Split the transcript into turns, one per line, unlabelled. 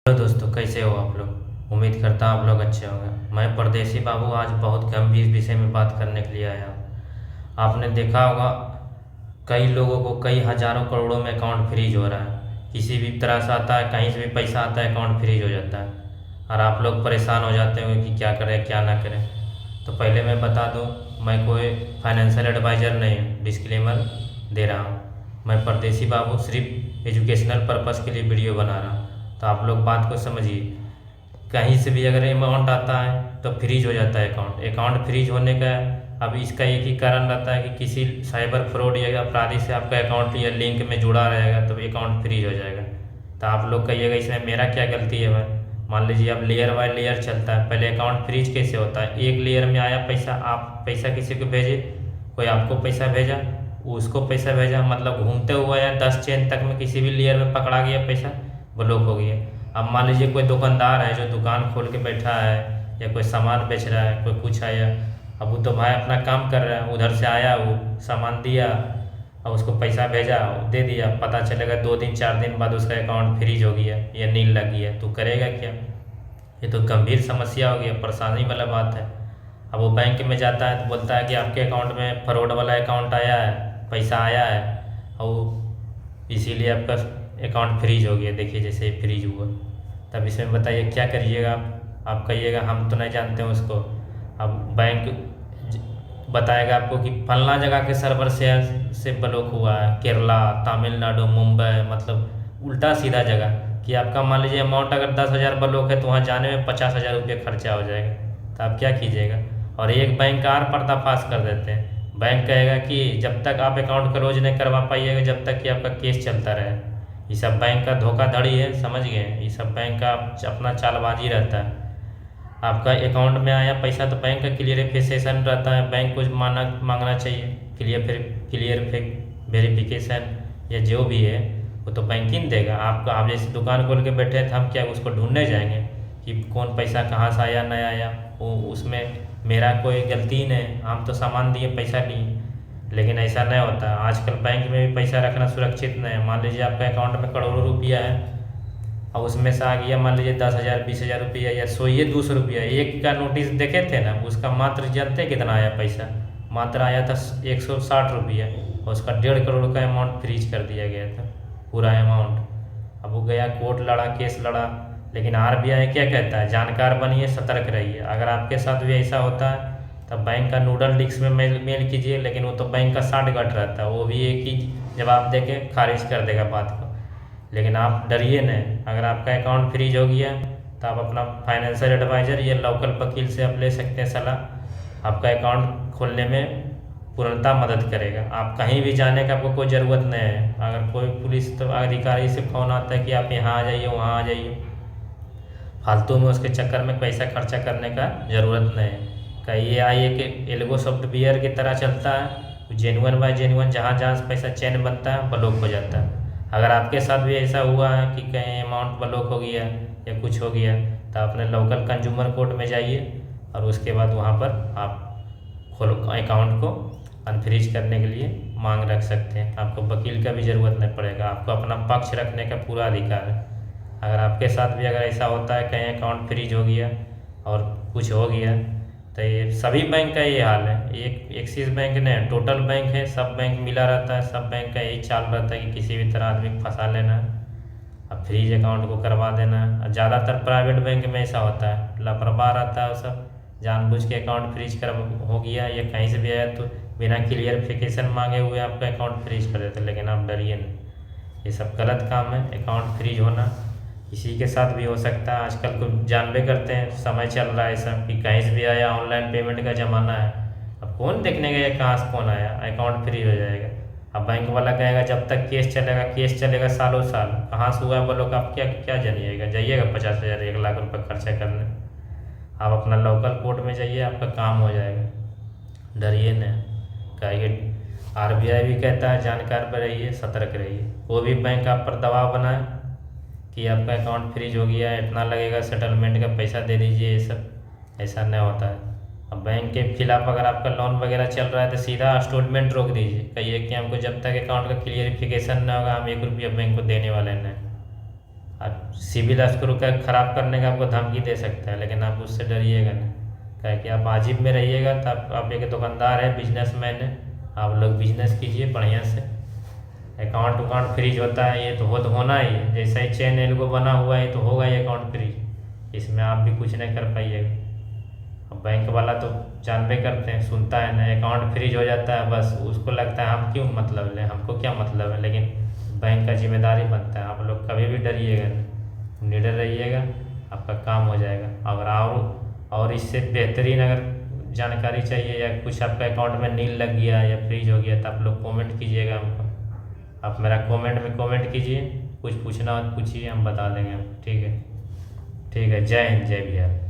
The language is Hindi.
हेलो दोस्तों, कैसे हो आप लोग। उम्मीद करता हूँ आप लोग अच्छे होंगे। मैं परदेसी बाबू आज बहुत गंभीर विषय में बात करने के लिए आया हूँ। आपने देखा होगा कई लोगों को कई हज़ारों करोड़ों में अकाउंट फ्रीज हो रहा है। किसी भी तरह से आता है, कहीं से भी पैसा आता है, अकाउंट फ्रीज हो जाता है और आप लोग परेशान हो जाते होंगे कि क्या करें क्या ना करें। तो पहले मैं बता दूँ, मैं कोई फाइनेंशियल एडवाइज़र नहीं हूँ, डिस्क्लेमर दे रहा हूँ। मैं परदेसी बाबू सिर्फ एजुकेशनल पर्पज़ के लिए वीडियो बना रहा हूँ, तो आप लोग बात को समझिए। कहीं से भी अगर अमाउंट आता है तो फ्रीज हो जाता है अकाउंट। अकाउंट फ्रीज होने का अब इसका एक ही कारण रहता है कि किसी साइबर फ्रॉड या अपराधी से आपका अकाउंट या लिंक में जुड़ा रहेगा तो अकाउंट फ्रीज हो जाएगा। तो आप लोग कहिएगा इसमें मेरा क्या गलती है भाई। मान लीजिए अब लेयर बाय लेयर चलता है। पहले अकाउंट फ्रीज कैसे होता है, एक लेयर में आया पैसा, आप पैसा किसी को भेजे, कोई आपको पैसा भेजा, उसको पैसा भेजा, मतलब घूमते हुए या 10 चेन तक में किसी भी लेयर में पकड़ा गया, पैसा ब्लॉक हो गया। अब मान लीजिए कोई दुकानदार है जो दुकान खोल के बैठा है या कोई सामान बेच रहा है, कोई कुछ आया, अब वो तो भाई अपना काम कर रहा है, उधर से आया, वो सामान दिया और उसको पैसा भेजा, दे दिया, पता चलेगा 2 दिन 4 दिन बाद उसका अकाउंट फ्रीज हो गया या नील लग गया, तो करेगा क्या। ये तो गंभीर समस्या हो गया, परेशानी वाला बात है। अब वो बैंक में जाता है तो बोलता है कि आपके अकाउंट में फ्रॉड वाला अकाउंट आया है, पैसा आया है और इसीलिए आपका अकाउंट फ्रीज हो गया। देखिए जैसे फ्रीज हुआ, तब इसमें बताइए क्या करिएगा आप कहिएगा हम तो नहीं जानते हैं उसको। अब बैंक बताएगा आपको कि फलना जगह के सर्वर से ब्लॉक हुआ है, केरला, तमिलनाडु, मुंबई, मतलब उल्टा सीधा जगह कि आपका मान लीजिए अमाउंट अगर 10,000 ब्लॉक है तो वहाँ जाने में 50,000 रुपये खर्चा हो जाएगा। तो आप क्या कीजिएगा। और एक बैंक का और पर्दाफाश कर देते हैं। बैंक कहेगा कि जब तक आप अकाउंट क्लोज नहीं करवा पाइएगा जब तक कि आपका केस चलता रहे। ये सब बैंक का धोखाधड़ी है, समझ गए। ये सब बैंक का अपना चालबाजी रहता है। आपका अकाउंट में आया पैसा तो बैंक का क्लियरिफिकेशन रहता है, बैंक को मांगना चाहिए क्लियर वेरिफिकेशन या जो भी है वो तो बैंक ही देगा आपको। आप जैसे दुकान खोल के बैठे हैं तो हम क्या उसको ढूंढने जाएंगे कि कौन पैसा कहाँ से आया नहीं आया, वो उसमें मेरा कोई गलती ही नहीं, हम तो सामान दिए पैसा लिए। लेकिन ऐसा नहीं होता। आजकल बैंक में भी पैसा रखना सुरक्षित नहीं है। मान लीजिए आपका अकाउंट में करोड़ों रुपया है और उसमें से आ गया मान लीजिए 10,000 20,000 रुपया या 100 200 रुपया। एक का नोटिस देखे थे ना, उसका मात्र जानते कितना आया पैसा, मात्र आया था 160 रुपया और उसका 1.5 करोड़ का अमाउंट फ्रीज कर दिया गया था, पूरा अमाउंट। अब वो गया कोर्ट लड़ा, केस लड़ा, लेकिन आरबीआई क्या कहता है, जानकार बनिए, सतर्क रहिए। अगर आपके साथ भी ऐसा होता है तब बैंक का नूडल डिस्क में मेल कीजिए, लेकिन वो तो बैंक का शॉर्टकट रहता है, वो भी एक ही जवाब दे के खारिज कर देगा बात को। लेकिन आप डरिए नहीं। अगर आपका अकाउंट फ्रीज हो गया तो आप अपना फाइनेंशियल एडवाइज़र या लोकल वकील से आप ले सकते हैं सलाह। आपका अकाउंट खोलने में पूर्णतः मदद करेगा। आप कहीं भी जाने का आपको कोई ज़रूरत नहीं है। अगर कोई पुलिस तो अधिकारी से फ़ोन आता है कि आप यहाँ आ जाइए, वहाँ आ जाइए, फालतू में उसके चक्कर में पैसा खर्चा करने का ज़रूरत नहीं है। का ये आई कि एल्गो सॉफ्टवेयर की तरह चलता है, जेनुअन बाय जेनुअन, जहाँ जहाँ से पैसा चेन बनता है ब्लॉक हो जाता है। अगर आपके साथ भी ऐसा हुआ है कि कहीं अमाउंट ब्लॉक हो गया या कुछ हो गया तो अपने लोकल कंज्यूमर कोर्ट में जाइए और उसके बाद वहाँ पर आप खोलो अकाउंट को अनफ्रीज करने के लिए मांग रख सकते हैं। आपको वकील का भी ज़रूरत नहीं पड़ेगा, आपको अपना पक्ष रखने का पूरा अधिकार है। अगर आपके साथ भी अगर ऐसा होता है कहीं अकाउंट फ्रीज हो गया और कुछ हो गया तो ये सभी बैंक का ये हाल है। एक एक्सिस बैंक ने टोटल बैंक है, सब बैंक मिला रहता है, सब बैंक का यही चाल रहता है कि किसी भी तरह आदमी को फंसा लेना है, अब फ्रीज अकाउंट को करवा देना है। और ज़्यादातर प्राइवेट बैंक में ऐसा होता है, लापरवाह रहता है वो सब, जानबूझ के अकाउंट फ्रीज कर हो गया या कहीं से भी आया तो बिना क्लियरिफिकेशन मांगे हुए आपका अकाउंट फ्रीज कर देते। लेकिन आप डरिए नहीं, ये सब गलत काम है। अकाउंट फ्रीज होना किसी के साथ भी हो सकता है। आजकल को जानबे करते हैं, समय चल रहा है ऐसा कि कहीं से भी आया, ऑनलाइन पेमेंट का ज़माना है। अब कौन देखने गया कहाँ से कौन आया, अकाउंट फ्री हो जाएगा। अब बैंक वाला कहेगा जब तक केस चलेगा सालों साल, कहाँ से हुआ है बोलो, आप क्या क्या जानिएगा। जाइएगा 50,000 1 लाख रुपये खर्चा करने, आप अपना लोकल कोर्ट में जाइए, आपका काम हो जाएगा। डरिए नहीं। कहेंगे आरबीआई भी कहता है जानकार पर रहिए, सतर्क रहिए। वो भी बैंक आप पर दबाव बनाए कि आपका अकाउंट फ्रीज हो गया है, इतना लगेगा, सेटलमेंट का पैसा दे दीजिए, ये सब ऐसा नहीं होता है। अब बैंक के खिलाफ अगर आपका लोन वगैरह चल रहा है तो सीधा इंस्टॉलमेंट रोक दीजिए, कहिए कि हमको जब तक अकाउंट का क्लियरिफिकेशन ना होगा हम 1 रुपया बैंक को देने वाले नहीं। आप सिविल स्कोर का खराब करने का आपको धमकी दे सकता है, लेकिन आप उससे डरिएगा नहीं। क्या कि आप वाजिब में रहिएगा, तो आप एक दुकानदार है, बिजनेसमैन है, आप लोग बिजनेस कीजिए बढ़िया से। अकाउंट उकाउंट फ्रीज होता है, ये तो होना ही है, जैसा ही चेन एल्गो बना हुआ है तो होगा ही अकाउंट फ्रीज, इसमें आप भी कुछ नहीं कर पाइएगा। अब बैंक वाला तो जानबे करते हैं, सुनता है ना, अकाउंट फ्रीज हो जाता है, बस उसको लगता है हम क्यों मतलब लें, हमको क्या मतलब है, लेकिन बैंक का जिम्मेदारी बनता है। आप लोग कभी भी डरिएगा नहीं, निडर रहिएगा, आपका काम हो जाएगा। अगर और इससे बेहतरीन अगर जानकारी चाहिए या कुछ आपका अकाउंट में नील लग गया या फ्रीज हो गया, तो आप लोग कमेंट कीजिएगा हमको। आप मेरा कमेंट में कमेंट कीजिए, कुछ पूछना हो तो पूछिए, हम बता देंगे आपको। ठीक है, ठीक है। जय हिंद, जय बिहार।